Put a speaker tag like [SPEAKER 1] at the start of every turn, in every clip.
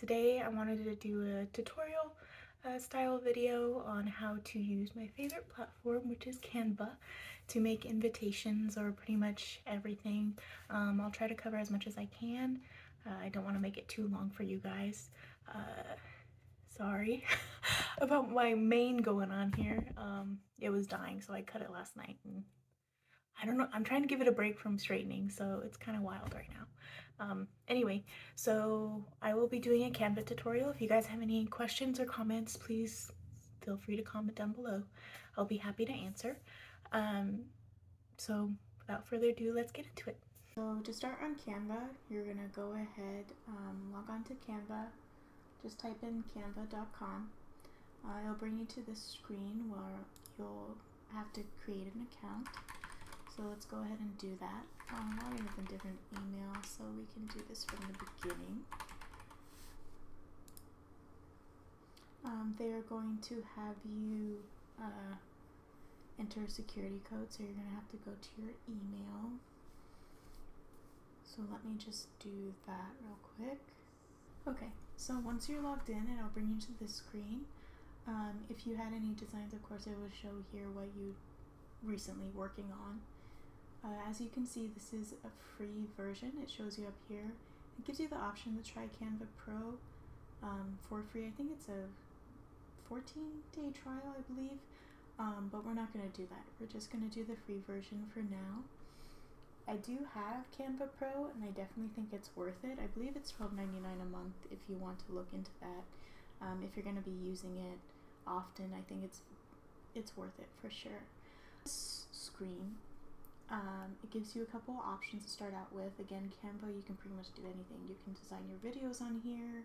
[SPEAKER 1] Today I wanted to do a tutorial style video on how to use my favorite platform, which is Canva, to make invitations or pretty much everything. I'll try to cover as much as I can. I don't want to make it too long for you guys. Sorry about my mane going on here. It was dying, so I cut it last night, and I don't know, I'm trying to give it a break from straightening, so it's kind of wild right now. Anyway, so I will be doing a Canva tutorial. If you guys have any questions or comments, please feel free to comment down below. I'll be happy to answer. So without further ado, let's get into it. So to start on Canva, you're gonna go ahead, log on to Canva, just type in canva.com. It'll bring you to this screen where you'll have to create an account. So let's go ahead and do that. I'll log in with a different email so we can do this from the beginning. They are going to have you enter a security code, so you're going to have to go to your email. So let me just do that real quick. Okay, so once you're logged in, it'll bring you to this screen. If you had any designs, of course, it will show here what you're recently working on. As you can see, this is a free version. It shows you up here. It gives you the option to try Canva Pro for free. I think it's a 14-day trial, I believe, but we're not going to do that. We're just going to do the free version for now. I do have Canva Pro, and I definitely think it's worth it. I believe it's $12.99 a month if you want to look into that. If you're going to be using it often, I think it's worth it for sure. This screen, it gives you a couple options to start out with. Again, Canva, you can pretty much do anything. You can design your videos on here,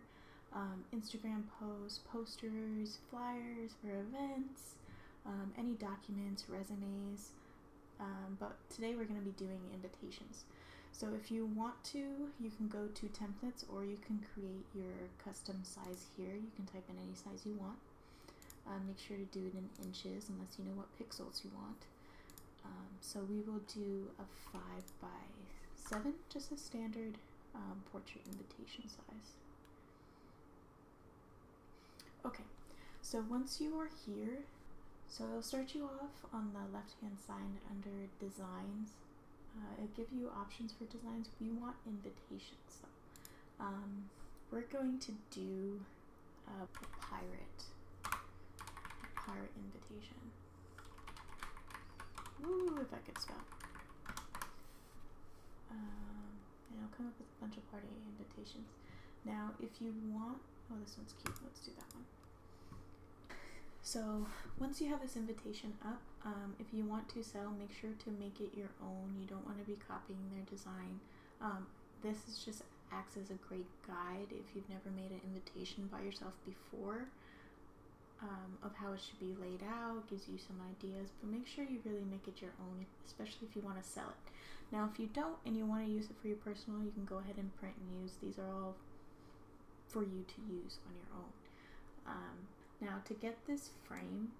[SPEAKER 1] Instagram posts, posters, flyers for events, any documents, resumes, but today we're going to be doing invitations. So if you want to, you can go to templates, or you can create your custom size here. You can type in any size you want. Make sure to do it in inches unless you know what pixels you want. So we will do a 5x7, just a standard portrait invitation size. Okay, so once you are here, so it'll start you off on the left hand side under designs. It'll give you options for designs. We want invitations, so we're going to do a pirate invitation. Ooh, if I could spell. And I'll come up with a bunch of party invitations. Now, if you want, oh, this one's cute. Let's do that one. So once you have this invitation up, if you want to sell, make sure to make it your own. You don't want to be copying their design. This is just acts as a great guide if you've never made an invitation by yourself before. Of how it should be laid out, gives you some ideas, but make sure you really make it your own, especially if you want to sell it. Now, if you don't and you want to use it for your personal, you can go ahead and print and use. These are all for you to use on your own. Now, to get this frame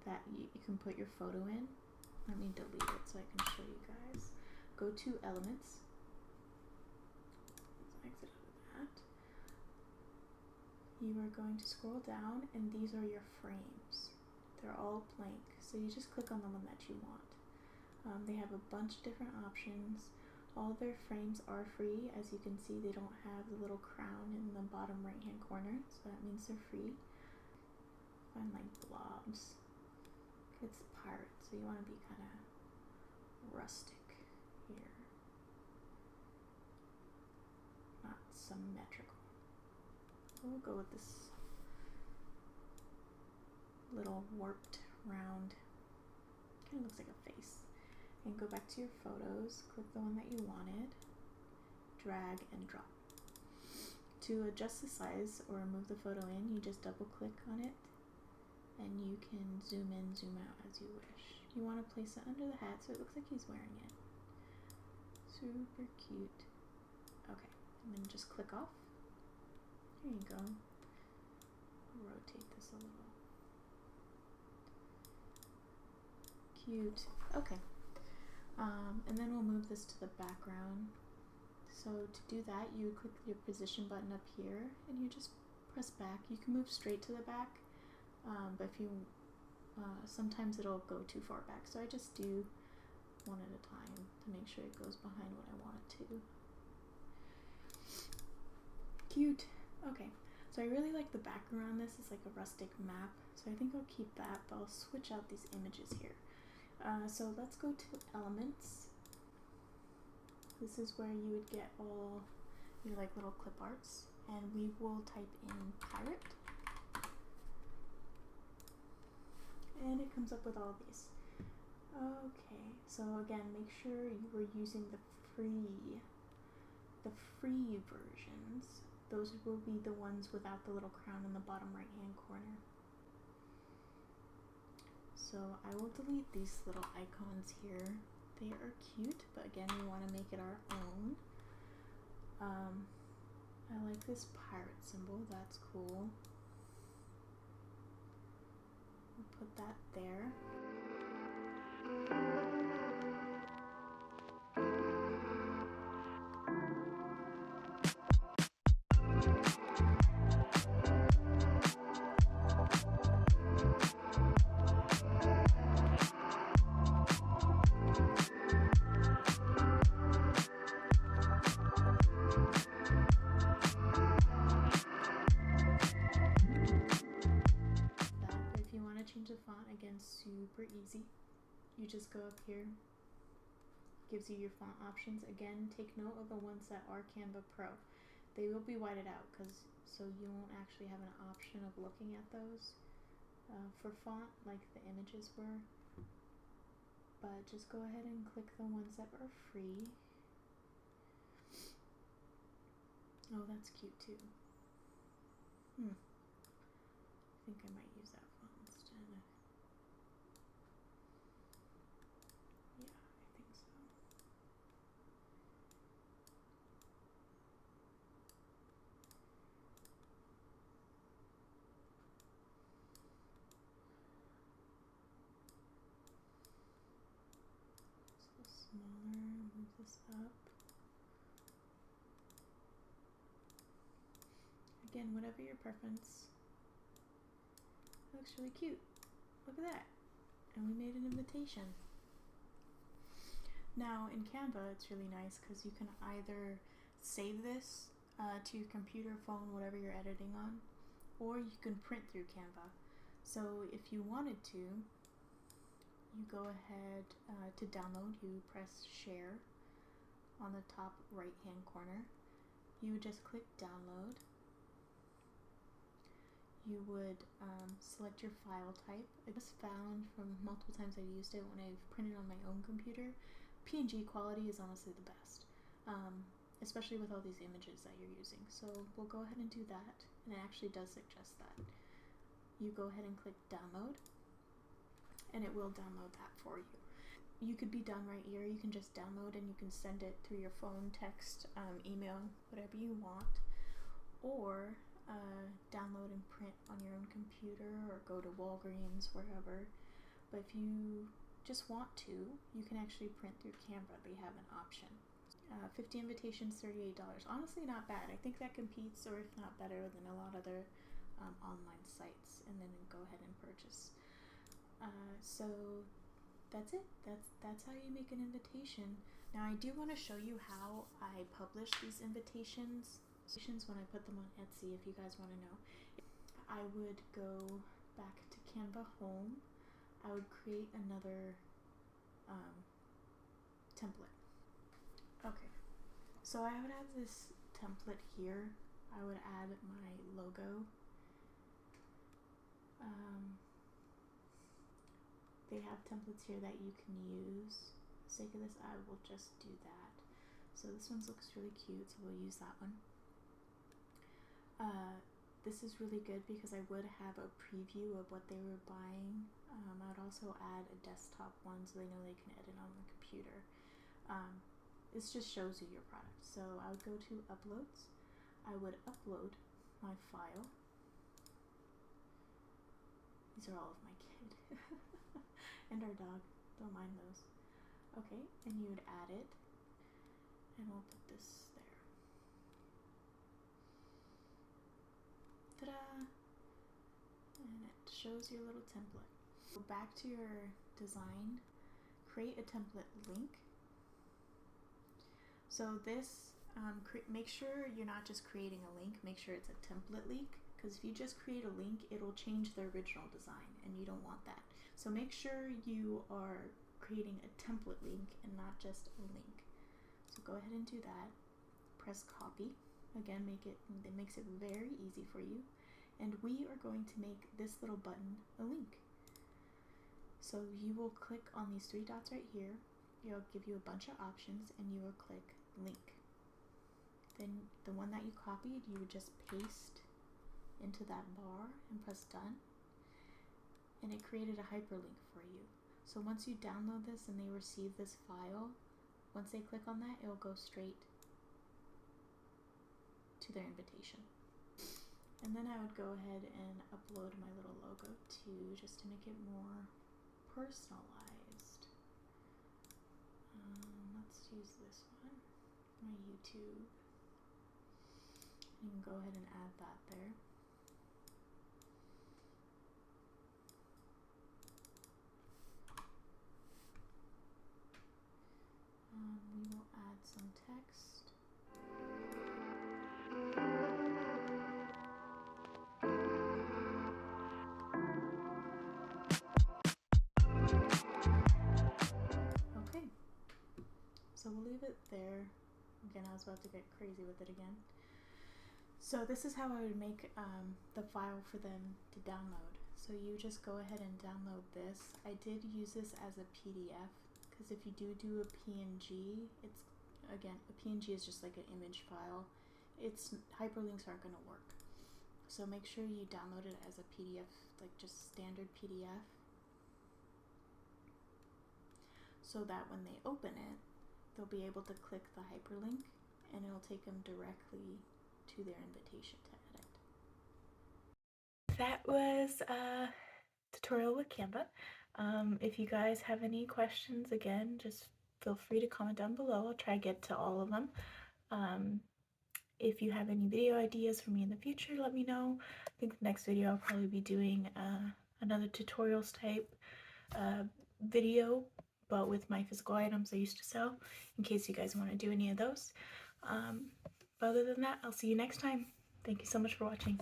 [SPEAKER 1] that you can put your photo in, let me delete it so I can show you guys. Go to Elements. Let's exit out of that. You are going to scroll down, and these are your frames. They're all blank, so you just click on the one that you want. They have a bunch of different options. All their frames are free. As you can see, they don't have the little crown in the bottom right hand corner, so that means they're free. Find like blobs. It's pirate, so you want to be kind of rustic here, not symmetrical. We'll go with this little warped round, kind of looks like a face. And go back to your photos, click the one that you wanted, drag and drop. To adjust the size or move the photo in, you just double click on it and you can zoom in, zoom out as you wish. You want to place it under the hat so it looks like he's wearing it. Super cute. Okay, and then just click off. There you go. Rotate this a little. Cute. Okay. And then we'll move this to the background. So to do that, you click your position button up here and you just press back. You can move straight to the back, but if you sometimes it'll go too far back, so I just do one at a time to make sure it goes behind what I want it to. Cute. Okay, so I really like the background on this. It's like a rustic map, so I think I'll keep that, but I'll switch out these images here. So let's go to elements. This is where you would get all your like little clip arts, and we will type in pirate, and it comes up with all these. Okay, so again, make sure you were using the free versions. Those will be the ones without the little crown in the bottom right hand corner. So I will delete these little icons here. They are cute, but again, we want to make it our own. I like this pirate symbol, that's cool. We'll put that there. Change the font, again, super easy. You just go up here, gives you your font options. Again, take note of the ones that are Canva Pro. They will be whited out, so you won't actually have an option of looking at those for font like the images were. But just go ahead and click the ones that are free. Oh, that's cute too. I think I might use that font instead. Yeah, I think so. So smaller, move this up. Again, whatever your preference. That looks really cute. Look at that. And we made an invitation. Now in Canva, it's really nice because you can either save this to your computer, phone, whatever you're editing on, or you can print through Canva. So if you wanted to, you go ahead to download, you press share on the top right hand corner. You would just click download. You would select your file type. I just found from multiple times I've used it when I've printed on my own computer, PNG quality is honestly the best, especially with all these images that you're using. So we'll go ahead and do that, and it actually does suggest that. You go ahead and click download, and it will download that for you. You could be done right here. You can just download and you can send it through your phone, text, email, whatever you want, or download and print on your own computer, or go to Walgreens, wherever. But if you just want to, you can actually print through Canva. They have an option. 50 invitations, $38. Honestly, not bad. I think that competes, or if not better, than a lot of other online sites. And then go ahead and purchase. So that's it. That's how you make an invitation. Now I do want to show you how I publish these invitations when I put them on Etsy, if you guys want to know. I would go back to Canva Home. I would create another template. Okay, so I would have this template here. I would add my logo. They have templates here that you can use. For the sake of this, I will just do that. So this one looks really cute, so we'll use that one. This is really good because I would have a preview of what they were buying. I would also add a desktop one so they know they can edit on the computer. This just shows you your product. So I would go to uploads. I would upload my file. These are all of my kid. And our dog. Don't mind those. Okay, and you would add it. And we'll put this there. ta-da! And it shows your little template. Go back to your design, create a template link. So this, make sure you're not just creating a link, make sure it's a template link, because if you just create a link, it'll change the original design, and you don't want that. So make sure you are creating a template link and not just a link. So go ahead and do that. Press copy. Again, it makes it very easy for you. And we are going to make this little button a link. So you will click on these three dots right here. It'll give you a bunch of options, and you will click link. Then the one that you copied, you would just paste into that bar and press done. And it created a hyperlink for you. So once you download this and they receive this file, once they click on that, it'll go straight to their invitation. And then I would go ahead and upload my little logo too, just to make it more personalized. Let's use this one, my YouTube. You can go ahead and add that there. We will add some text. Okay, so we'll leave it there. Again, I was about to get crazy with it again. So this is how I would make the file for them to download. So you just go ahead and download this. I did use this as a PDF, because if you do a PNG, it's, again, a PNG is just like an image file. Hyperlinks aren't going to work. So make sure you download it as a PDF, like just standard PDF, so that when they open it, they'll be able to click the hyperlink and it'll take them directly to their invitation to edit. That was a tutorial with Canva. If you guys have any questions, again, just feel free to comment down below. I'll try to get to all of them. If you have any video ideas for me in the future, let me know. I think the next video I'll probably be doing another tutorials type video, but with my physical items I used to sell, in case you guys want to do any of those. But other than that, I'll see you next time. Thank you so much for watching.